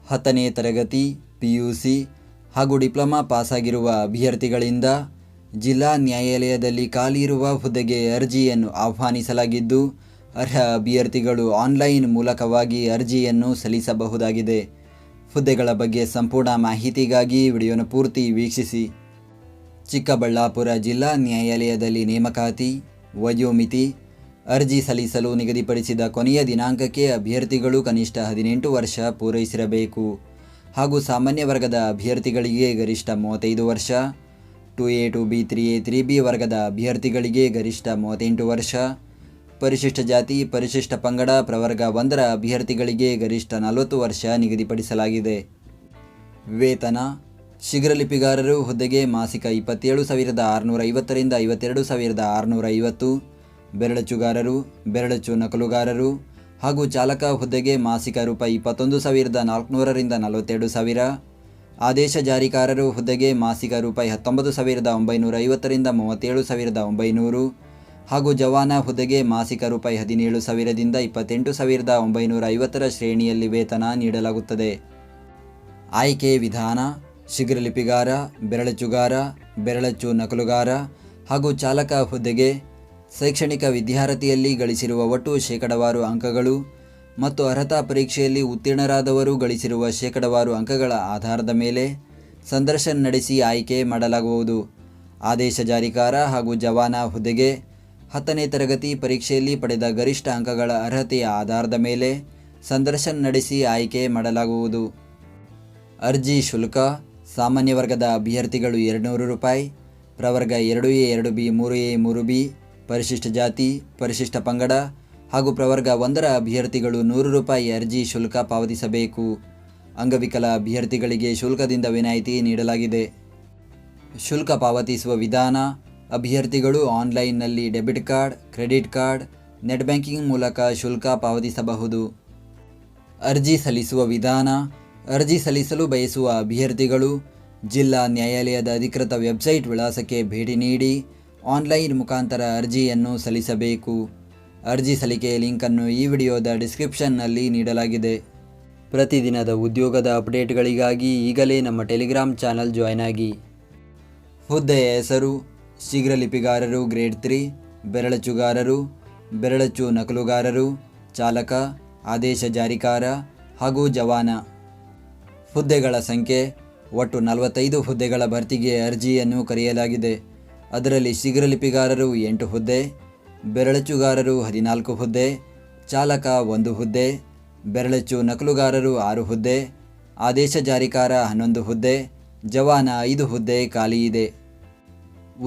10ನೇ ತರಗತಿ PUC ಹಾಗೂ diploma ಪಾಸಾಗಿರುವ ಅಭ್ಯರ್ಥಿಗಳಿಂದ ಜಿಲ್ಲಾ ನ್ಯಾಯಾಲಯದಲ್ಲಿ ಖಾಲಿ ಇರುವ ಹುದ್ದೆಗೆ ಅರ್ಜಿಯನ್ನು ಆಹ್ವಾನಿಸಲಾಗಿದ್ದು, ಅರ್ಹ ಅಭ್ಯರ್ಥಿಗಳು ಆನ್ಲೈನ್ ಮೂಲಕವಾಗಿ ಅರ್ಜಿಯನ್ನು ಸಲ್ಲಿಸಬಹುದಾಗಿದೆ. ಹುದ್ದೆಗಳ ಬಗ್ಗೆ ಸಂಪೂರ್ಣ ಮಾಹಿತಿಗಾಗಿ ವಿಡಿಯೋನ ಪೂರ್ತಿ ವೀಕ್ಷಿಸಿ. ಚಿಕ್ಕಬಳ್ಳಾಪುರ ಜಿಲ್ಲಾ ನ್ಯಾಯಾಲಯದಲ್ಲಿ ನೇಮಕಾತಿ, ವಯೋಮಿತಿ. ಅರ್ಜಿ ಸಲ್ಲಿಸಲು ನಿಗದಿಪಡಿಸಿದ ಕೊನೆಯ ದಿನಾಂಕಕ್ಕೆ ಅಭ್ಯರ್ಥಿಗಳು ಕನಿಷ್ಠ 18 ವರ್ಷ ಪೂರೈಸಿರಬೇಕು ಹಾಗೂ ಸಾಮಾನ್ಯ ವರ್ಗದ ಅಭ್ಯರ್ಥಿಗಳಿಗೆ ಗರಿಷ್ಠ 35 ವರ್ಷ, 2A 2B 3A 3B ವರ್ಗದ ಅಭ್ಯರ್ಥಿಗಳಿಗೆ ಗರಿಷ್ಠ 38 ವರ್ಷ, ಪರಿಶಿಷ್ಟ ಜಾತಿ ಪರಿಶಿಷ್ಟ ಪಂಗಡ ಪ್ರವರ್ಗ 1ರ ಅಭ್ಯರ್ಥಿಗಳಿಗೆ ಗರಿಷ್ಠ 40 ವರ್ಷ ನಿಗದಿಪಡಿಸಲಾಗಿದೆ. ವೇತನ: ಶೀಘ್ರಲಿಪಿಗಾರರು ಹುದ್ದೆಗೆ ಮಾಸಿಕ 27,650 ರಿಂದ 52,650, ಬೆರಳಚ್ಚುಗಾರರು, ಬೆರಳಚ್ಚು ನಕಲುಗಾರರು ಹಾಗೂ ಚಾಲಕ ಹುದ್ದೆಗೆ ಮಾಸಿಕ ರೂಪಾಯಿ 21,400 ರಿಂದ 42,000, ಆದೇಶ ಜಾರಿಕಾರರು ಹುದ್ದೆಗೆ ಮಾಸಿಕ ರೂಪಾಯಿ 19,950 ರಿಂದ 37,900 ಹಾಗೂ ಜವಾನ ಹುದ್ದೆಗೆ ಮಾಸಿಕ ರೂಪಾಯಿ 17,000 ದಿಂದ 28,950 ಶ್ರೇಣಿಯಲ್ಲಿ ವೇತನ ನೀಡಲಾಗುತ್ತದೆ. ಆಯ್ಕೆ ವಿಧಾನ: ಶೀಘ್ರಲಿಪಿಗಾರ, ಬೆರಳಚ್ಚುಗಾರ, ಬೆರಳಚ್ಚು ನಕಲುಗಾರ ಹಾಗೂ ಚಾಲಕ ಹುದ್ದೆಗೆ ಶೈಕ್ಷಣಿಕ ವಿದ್ಯಾರ್ಹತೆಯಲ್ಲಿ ಗಳಿಸಿರುವ ಒಟ್ಟು ಶೇಕಡಾವಾರು ಅಂಕಗಳು ಮತ್ತು ಅರ್ಹತಾ ಪರೀಕ್ಷೆಯಲ್ಲಿ ಉತ್ತೀರ್ಣರಾದವರು ಗಳಿಸಿರುವ ಶೇಕಡಾವಾರು ಅಂಕಗಳ ಆಧಾರದ ಮೇಲೆ ಸಂದರ್ಶನ ನಡೆಸಿ ಆಯ್ಕೆ ಮಾಡಲಾಗುವುದು. ಆದೇಶ ಜಾರಿಕಾರ ಹಾಗೂ ಜವಾನ ಹುದ್ದೆಗೆ 10ನೇ ತರಗತಿ ಪರೀಕ್ಷೆಯಲ್ಲಿ ಪಡೆದ ಗರಿಷ್ಠ ಅಂಕಗಳ ಅರ್ಹತೆಯ ಆಧಾರದ ಮೇಲೆ ಸಂದರ್ಶನ ನಡೆಸಿ ಆಯ್ಕೆ ಮಾಡಲಾಗುವುದು. ಅರ್ಜಿ ಶುಲ್ಕ: ಸಾಮಾನ್ಯ ವರ್ಗದ ಅಭ್ಯರ್ಥಿಗಳು 200 ರೂಪಾಯಿ, ಪ್ರವರ್ಗ 2A 2B 3A 3B, ಪರಿಶಿಷ್ಟ ಜಾತಿ ಪರಿಶಿಷ್ಟ ಪಂಗಡ ಹಾಗೂ ಪ್ರವರ್ಗ 1ರ ಅಭ್ಯರ್ಥಿಗಳು 100 ರೂಪಾಯಿ ಅರ್ಜಿ ಶುಲ್ಕ ಪಾವತಿಸಬೇಕು. ಅಂಗವಿಕಲ ಅಭ್ಯರ್ಥಿಗಳಿಗೆ ಶುಲ್ಕದಿಂದ ವಿನಾಯಿತಿ ನೀಡಲಾಗಿದೆ. ಶುಲ್ಕ ಪಾವತಿಸುವ ವಿಧಾನ: ಅಭ್ಯರ್ಥಿಗಳು ಆನ್ಲೈನ್ನಲ್ಲಿ debit card, credit card, net banking ಮೂಲಕ ಶುಲ್ಕ ಪಾವತಿಸಬಹುದು. ಅರ್ಜಿ ಸಲ್ಲಿಸುವ ವಿಧಾನ: ಅರ್ಜಿ ಸಲ್ಲಿಸಲು ಬಯಸುವ ಅಭ್ಯರ್ಥಿಗಳು ಜಿಲ್ಲಾ ನ್ಯಾಯಾಲಯದ ಅಧಿಕೃತ ವೆಬ್ಸೈಟ್ ವಿಳಾಸಕ್ಕೆ ಭೇಟಿ ನೀಡಿ ಆನ್ಲೈನ್ ಮುಖಾಂತರ ಅರ್ಜಿಯನ್ನು ಸಲ್ಲಿಸಬೇಕು. ಅರ್ಜಿ ಸಲ್ಲಿಕೆಯ ಲಿಂಕನ್ನು ಈ ವಿಡಿಯೋದ ಡಿಸ್ಕ್ರಿಪ್ಷನ್ನಲ್ಲಿ ನೀಡಲಾಗಿದೆ. ಪ್ರತಿದಿನದ ಉದ್ಯೋಗದ ಅಪ್ಡೇಟ್ಗಳಿಗಾಗಿ ಈಗಲೇ ನಮ್ಮ ಟೆಲಿಗ್ರಾಮ್ ಚಾನಲ್ ಜಾಯ್ನ್ ಆಗಿ. ಹುದ್ದೆಯ ಹೆಸರು: ಶೀಘ್ರಲಿಪಿಗಾರರು ಗ್ರೇಡ್ 3, ಬೆರಳಚ್ಚುಗಾರರು, ಬೆರಳಚ್ಚು ನಕಲುಗಾರರು, ಚಾಲಕ, ಆದೇಶ ಜಾರಿಕಾರ ಹಾಗೂ ಜವಾನ. ಹುದ್ದೆಗಳ ಸಂಖ್ಯೆ: ಒಟ್ಟು 45 ಹುದ್ದೆಗಳ ಭರ್ತಿಗೆ ಅರ್ಜಿಯನ್ನು ಕರೆಯಲಾಗಿದೆ. ಅದರಲ್ಲಿ ಶೀಘ್ರಲಿಪಿಗಾರರು 8 ಹುದ್ದೆ, ಬೆರಳಚ್ಚುಗಾರರು 14 ಹುದ್ದೆ, ಚಾಲಕ 1 ಹುದ್ದೆ, ಬೆರಳಚ್ಚು ನಕಲುಗಾರರು 6 ಹುದ್ದೆ, ಆದೇಶ ಜಾರಿಕಾರ 11 ಹುದ್ದೆ, ಜವಾನ 5 ಹುದ್ದೆ ಖಾಲಿ ಇದೆ.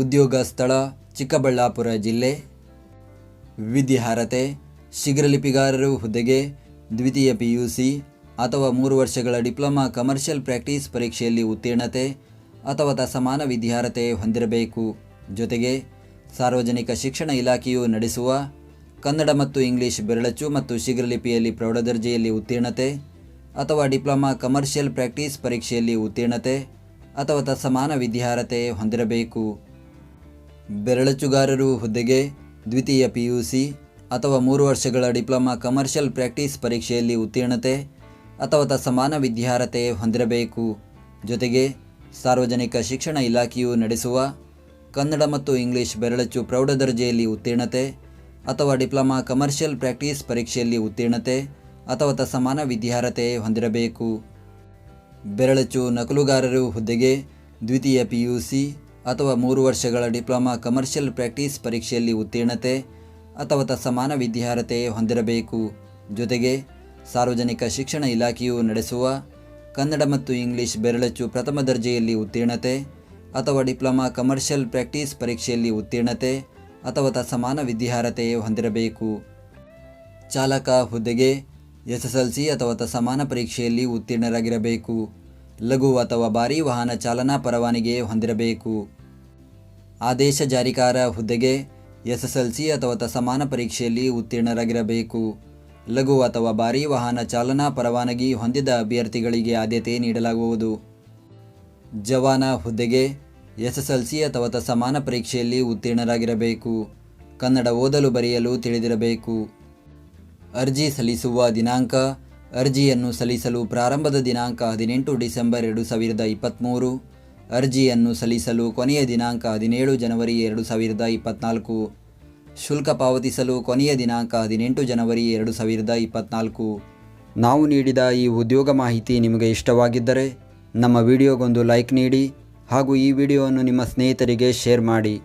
ಉದ್ಯೋಗ ಸ್ಥಳ: ಚಿಕ್ಕಬಳ್ಳಾಪುರ ಜಿಲ್ಲೆ. ವಿದ್ಯಾರ್ಹತೆ: ಶೀಘ್ರಲಿಪಿಗಾರರು ಹುದ್ದೆಗೆ ದ್ವಿತೀಯ PUC ಅಥವಾ 3 ವರ್ಷಗಳ ಡಿಪ್ಲೊಮಾ ಕಮರ್ಷಿಯಲ್ ಪ್ರಾಕ್ಟೀಸ್ ಪರೀಕ್ಷೆಯಲ್ಲಿ ಉತ್ತೀರ್ಣತೆ ಅಥವಾ ತತ್ಸಮಾನ ವಿದ್ಯಾರ್ಹತೆ ಹೊಂದಿರಬೇಕು. ಜೊತೆಗೆ ಸಾರ್ವಜನಿಕ ಶಿಕ್ಷಣ ಇಲಾಖೆಯು ನಡೆಸುವ ಕನ್ನಡ ಮತ್ತು ಇಂಗ್ಲಿಷ್ ಬೆರಳಚ್ಚು ಮತ್ತು ಶೀಘ್ರಲಿಪಿಯಲ್ಲಿ ಪ್ರೌಢದರ್ಜೆಯಲ್ಲಿ ಉತ್ತೀರ್ಣತೆ ಅಥವಾ ಡಿಪ್ಲೊಮಾ ಕಮರ್ಷಿಯಲ್ ಪ್ರಾಕ್ಟೀಸ್ ಪರೀಕ್ಷೆಯಲ್ಲಿ ಉತ್ತೀರ್ಣತೆ ಅಥವಾ ತತ್ಸಮಾನ ವಿದ್ಯಾರ್ಹತೆ ಹೊಂದಿರಬೇಕು. ಬೆರಳಚ್ಚುಗಾರರು ಹುದ್ದೆಗೆ ದ್ವಿತೀಯ PUC ಅಥವಾ 3 ವರ್ಷಗಳ ಡಿಪ್ಲೊಮಾ ಕಮರ್ಷಿಯಲ್ ಪ್ರಾಕ್ಟೀಸ್ ಪರೀಕ್ಷೆಯಲ್ಲಿ ಉತ್ತೀರ್ಣತೆ ಅಥವಾ ತತ್ಸಮಾನ ವಿದ್ಯಾರ್ಹತೆ ಹೊಂದಿರಬೇಕು. ಜೊತೆಗೆ ಸಾರ್ವಜನಿಕ ಶಿಕ್ಷಣ ಇಲಾಖೆಯು ನಡೆಸುವ ಕನ್ನಡ ಮತ್ತು ಇಂಗ್ಲಿಷ್ ಬೆರಳಚ್ಚು ಪ್ರೌಢದರ್ಜೆಯಲ್ಲಿ ಉತ್ತೀರ್ಣತೆ ಅಥವಾ ಡಿಪ್ಲೊಮಾ ಕಮರ್ಷಿಯಲ್ ಪ್ರಾಕ್ಟೀಸ್ ಪರೀಕ್ಷೆಯಲ್ಲಿ ಉತ್ತೀರ್ಣತೆ ಅಥವಾ ತತ್ಸಮಾನ ವಿದ್ಯಾರ್ಹತೆ ಹೊಂದಿರಬೇಕು. ಬೆರಳಚ್ಚು ನಕಲುಗಾರರು ಹುದ್ದೆಗೆ ದ್ವಿತೀಯ PUC ಅಥವಾ 3 ವರ್ಷಗಳ ಡಿಪ್ಲೊಮಾ ಕಮರ್ಷಿಯಲ್ ಪ್ರಾಕ್ಟೀಸ್ ಪರೀಕ್ಷೆಯಲ್ಲಿ ಉತ್ತೀರ್ಣತೆ ಅಥವಾ ತತ್ಸಮಾನ ವಿದ್ಯಾರ್ಹತೆ ಹೊಂದಿರಬೇಕು. ಜೊತೆಗೆ ಸಾರ್ವಜನಿಕ ಶಿಕ್ಷಣ ಇಲಾಖೆಯು ನಡೆಸುವ ಕನ್ನಡ ಮತ್ತು ಇಂಗ್ಲಿಷ್ ಬೆರಳಚ್ಚು ಪ್ರಥಮ ದರ್ಜೆಯಲ್ಲಿ ಉತ್ತೀರ್ಣತೆ ಅಥವಾ ಡಿಪ್ಲೊಮಾ ಕಮರ್ಷಿಯಲ್ ಪ್ರಾಕ್ಟೀಸ್ ಪರೀಕ್ಷೆಯಲ್ಲಿ ಉತ್ತೀರ್ಣತೆ ಅಥವಾ ತತ್ಸಮಾನ ವಿದ್ಯಾರ್ಹತೆ ಹೊಂದಿರಬೇಕು. ಚಾಲಕ ಹುದ್ದೆಗೆ SSLC ಅಥವಾ ತತ್ಸಮಾನ ಪರೀಕ್ಷೆಯಲ್ಲಿ ಉತ್ತೀರ್ಣರಾಗಿರಬೇಕು. ಲಘು ಅಥವಾ ಭಾರೀ ವಾಹನ ಚಾಲನಾ ಪರವಾನಗಿ ಹೊಂದಿರಬೇಕು. ಆದೇಶ ಜಾರಿಕಾರ ಹುದ್ದೆಗೆ SSLC ಅಥವಾ ತತ್ಸಮಾನ ಪರೀಕ್ಷೆಯಲ್ಲಿ ಉತ್ತೀರ್ಣರಾಗಿರಬೇಕು. ಲಘು ಅಥವಾ ಭಾರೀ ವಾಹನ ಚಾಲನಾ ಪರವಾನಗಿ ಹೊಂದಿದ ಅಭ್ಯರ್ಥಿಗಳಿಗೆ ಆದ್ಯತೆ ನೀಡಲಾಗುವುದು. ಜವಾನ ಹುದ್ದೆಗೆ SSLC ಅಥವಾ ತತ್ಸಮಾನ ಪರೀಕ್ಷೆಯಲ್ಲಿ ಉತ್ತೀರ್ಣರಾಗಿರಬೇಕು. ಕನ್ನಡ ಓದಲು ಬರೆಯಲು ತಿಳಿದಿರಬೇಕು. ಅರ್ಜಿ ಸಲ್ಲಿಸುವ ದಿನಾಂಕ: ಅರ್ಜಿಯನ್ನು ಸಲ್ಲಿಸಲು ಪ್ರಾರಂಭದ ದಿನಾಂಕ 18 ಡಿಸೆಂಬರ್ 2023. ಅರ್ಜಿಯನ್ನು ಸಲ್ಲಿಸಲು ಕೊನೆಯ ದಿನಾಂಕ 17 ಜನವರಿ 2024. ಶುಲ್ಕ ಪಾವತಿಸಲು ಕೊನೆಯ ದಿನಾಂಕ 18 ಜನವರಿ 2024. ನಾವು ನೀಡಿದ ಈ ಉದ್ಯೋಗ ಮಾಹಿತಿ ನಿಮಗೆ ಇಷ್ಟವಾಗಿದ್ದರೆ ನಮ್ಮ ವಿಡಿಯೋಗೊಂದು ಲೈಕ್ ನೀಡಿ ಹಾಗೂ ಈ ವಿಡಿಯೋವನ್ನು ನಿಮ್ಮ ಸ್ನೇಹಿತರಿಗೆ ಶೇರ್ ಮಾಡಿ.